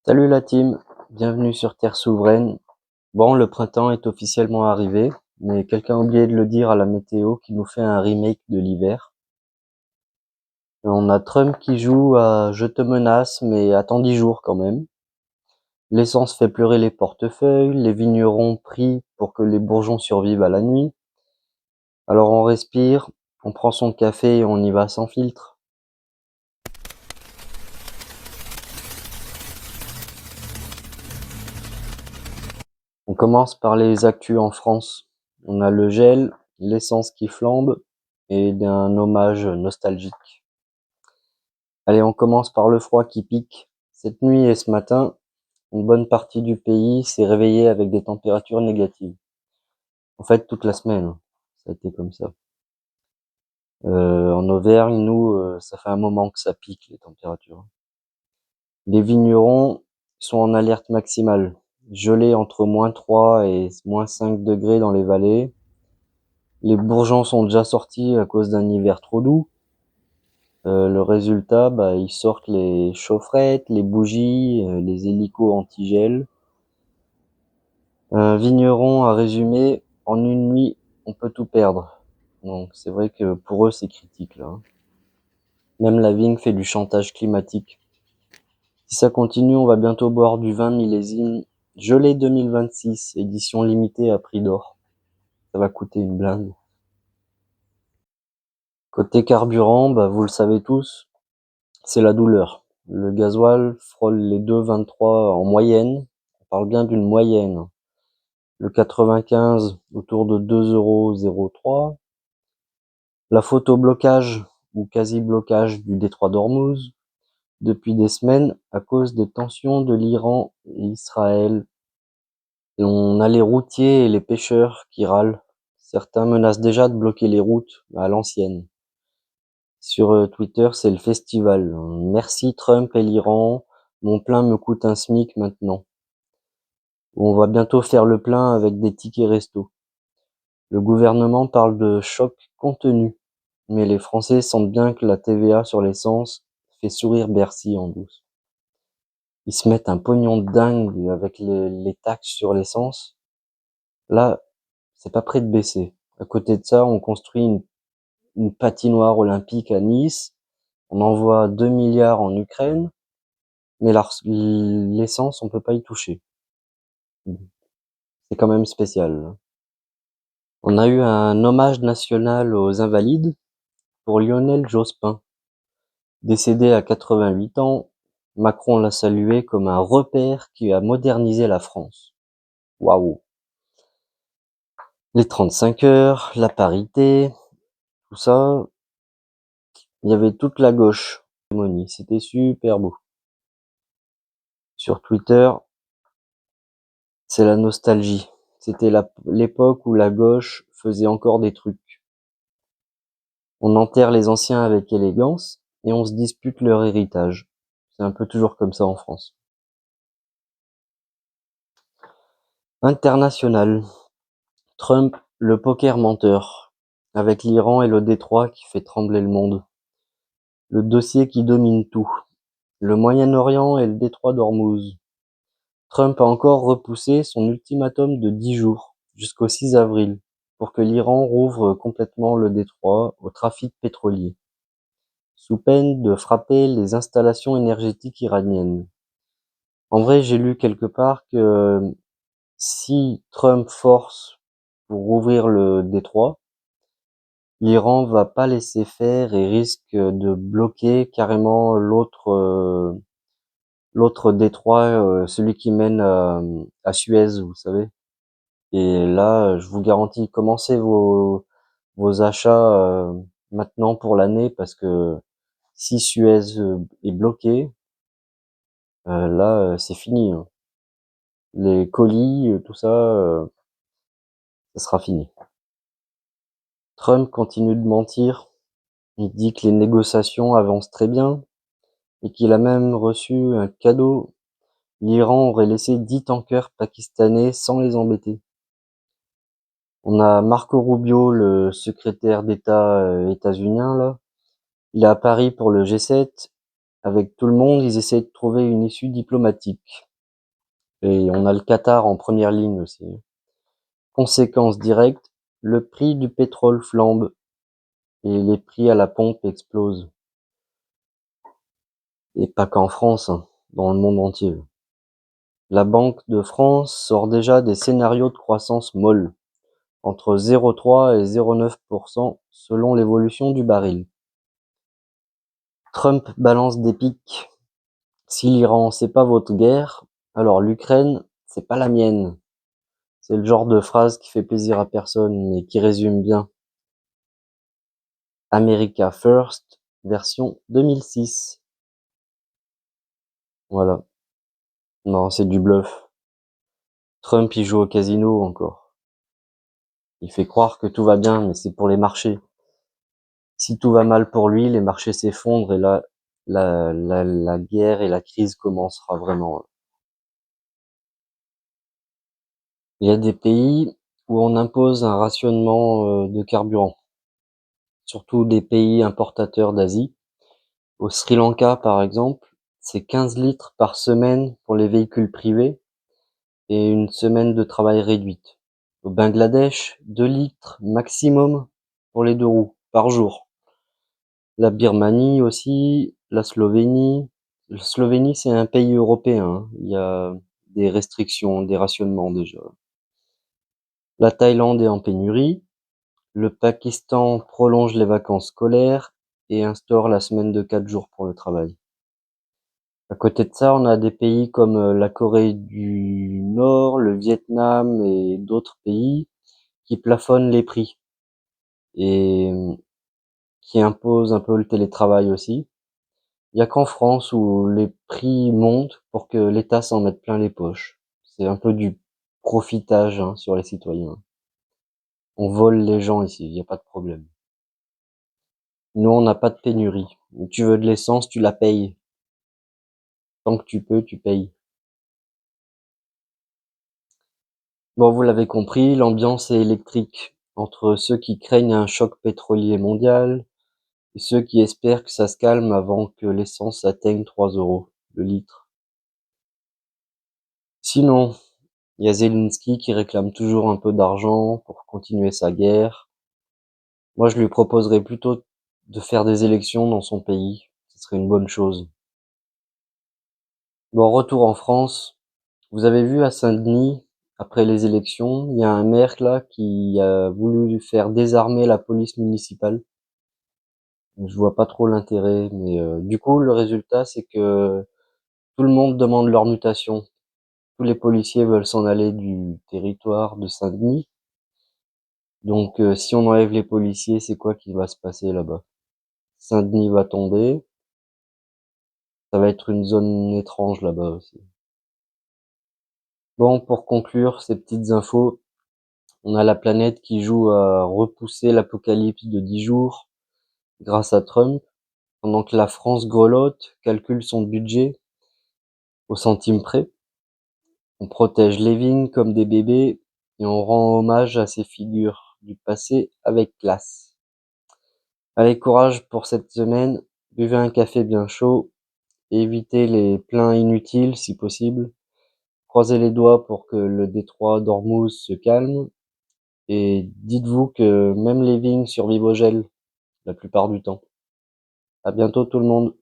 Salut la team, bienvenue sur Terre Souveraine. Bon, le printemps est officiellement arrivé, mais quelqu'un a oublié de le dire à la météo qui nous fait un remake de l'hiver. On a Trump qui joue à Je te menace, mais attends 10 jours quand même. L'essence fait pleurer les portefeuilles, les vignerons prient pour que les bourgeons survivent à la nuit. Alors on respire, on prend son café et on y va sans filtre. On commence par les actus en France. On a le gel, l'essence qui flambe et un hommage nostalgique. Allez, on commence par le froid qui pique. Cette nuit et ce matin, une bonne partie du pays s'est réveillée avec des températures négatives. En fait, toute la semaine, ça a été comme ça. En Auvergne, nous, ça fait un moment que ça pique les températures. Les vignerons sont en alerte maximale. Gelée entre -3 et -5 degrés dans les vallées. Les bourgeons sont déjà sortis à cause d'un hiver trop doux. Le résultat, ils sortent les chaufferettes, les bougies, les hélicos anti-gel. Un vigneron a résumé: en une nuit, on peut tout perdre. Donc c'est vrai que pour eux, c'est critique là. Même la vigne fait du chantage climatique. Si ça continue, on va bientôt boire du vin millésime gelé 2026, édition limitée à prix d'or. Ça va coûter une blinde. Côté carburant, vous le savez tous, c'est la douleur. Le gasoil frôle les 2,23 en moyenne. On parle bien d'une moyenne. Le 95 autour de 2,03 €. La photoblocage ou quasi-blocage du détroit d'Ormuz depuis des semaines à cause des tensions de l'Iran et Israël. Et on a les routiers et les pêcheurs qui râlent. Certains menacent déjà de bloquer les routes à l'ancienne. Sur Twitter, c'est le festival. Merci Trump et l'Iran, mon plein me coûte un SMIC maintenant. On va bientôt faire le plein avec des tickets resto. Le gouvernement parle de choc contenu, mais les Français sentent bien que la TVA sur l'essence fait sourire Bercy en douce. Ils se mettent un pognon de dingue avec les taxes sur l'essence. Là, c'est pas près de baisser. À côté de ça, on construit une patinoire olympique à Nice. On envoie 2 milliards en Ukraine. Mais l'essence, on peut pas y toucher. C'est quand même spécial. On a eu un hommage national aux Invalides pour Lionel Jospin. Décédé à 88 ans, Macron l'a salué comme un repère qui a modernisé la France. Waouh! Les 35 heures, la parité, tout ça, il y avait toute la gauche. C'était super beau. Sur Twitter, c'est la nostalgie. C'était l'époque où la gauche faisait encore des trucs. On enterre les anciens avec élégance et on se dispute leur héritage. C'est un peu toujours comme ça en France. International. Trump, le poker menteur, avec l'Iran et le Détroit qui fait trembler le monde. Le dossier qui domine tout. Le Moyen-Orient et le Détroit d'Ormuz. Trump a encore repoussé son ultimatum de 10 jours, jusqu'au 6 avril, pour que l'Iran rouvre complètement le détroit au trafic pétrolier, sous peine de frapper les installations énergétiques iraniennes. En vrai, j'ai lu quelque part que si Trump force pour rouvrir le détroit, l'Iran va pas laisser faire et risque de bloquer carrément l'autre détroit, celui qui mène à Suez, vous savez. Et là, je vous garantis, commencez vos achats maintenant pour l'année parce que si Suez est bloqué, là, c'est fini, hein. Les colis, tout ça, ça sera fini. Trump continue de mentir. Il dit que les négociations avancent très bien et qu'il a même reçu un cadeau. L'Iran aurait laissé 10 tankers pakistanais sans les embêter. On a Marco Rubio, le secrétaire d'État états-unien, là. Il est à Paris pour le G7 avec tout le monde, ils essaient de trouver une issue diplomatique. Et on a le Qatar en première ligne aussi. Conséquence directe, le prix du pétrole flambe et les prix à la pompe explosent. Et pas qu'en France, hein, dans le monde entier. La Banque de France sort déjà des scénarios de croissance molle, entre 0,3 et 0,9% selon l'évolution du baril. Trump balance des pics. Si l'Iran c'est pas votre guerre, alors l'Ukraine c'est pas la mienne. C'est le genre de phrase qui fait plaisir à personne, mais qui résume bien. America First, version 2006. Voilà. Non, c'est du bluff. Trump il joue au casino encore. Il fait croire que tout va bien, mais c'est pour les marchés. Si tout va mal pour lui, les marchés s'effondrent et là, la guerre et la crise commencera vraiment. Il y a des pays où on impose un rationnement de carburant, surtout des pays importateurs d'Asie. Au Sri Lanka, par exemple, c'est 15 litres par semaine pour les véhicules privés et une semaine de travail réduite. Au Bangladesh, 2 litres maximum pour les deux roues par jour. La Birmanie aussi, la Slovénie. La Slovénie, c'est un pays européen, hein. Il y a des restrictions, des rationnements déjà. La Thaïlande est en pénurie. Le Pakistan prolonge les vacances scolaires et instaure la semaine de 4 jours pour le travail. À côté de ça, on a des pays comme la Corée du Nord, le Vietnam et d'autres pays qui plafonnent les prix et qui imposent un peu le télétravail aussi. Il y a qu'en France où les prix montent pour que l'État s'en mette plein les poches. C'est un peu du profitage, hein, sur les citoyens. On vole les gens ici, il n'y a pas de problème. Nous, on n'a pas de pénurie. Tu veux de l'essence, tu la payes. Tant que tu peux, tu payes. Bon, vous l'avez compris, l'ambiance est électrique entre ceux qui craignent un choc pétrolier mondial et ceux qui espèrent que ça se calme avant que l'essence atteigne 3 € le litre. Sinon, il y a Zelensky qui réclame toujours un peu d'argent pour continuer sa guerre. Moi, je lui proposerais plutôt de faire des élections dans son pays. Ce serait une bonne chose. Bon, retour en France. Vous avez vu à Saint-Denis, après les élections, il y a un maire là qui a voulu faire désarmer la police municipale. Je vois pas trop l'intérêt, mais du coup, le résultat, c'est que tout le monde demande leur mutation. Tous les policiers veulent s'en aller du territoire de Saint-Denis. Donc, si on enlève les policiers, c'est quoi qui va se passer là-bas? Saint-Denis va tomber. Ça va être une zone étrange là-bas aussi. Bon, pour conclure ces petites infos, on a la planète qui joue à repousser l'apocalypse de 10 jours grâce à Trump, pendant que la France grelotte, calcule son budget au centime près. On protège les vignes comme des bébés et on rend hommage à ces figures du passé avec classe. Allez, courage pour cette semaine, buvez un café bien chaud, évitez les pleins inutiles si possible, croisez les doigts pour que le détroit d'Ormuz se calme et dites-vous que même les vignes survivent au gel la plupart du temps. À bientôt tout le monde.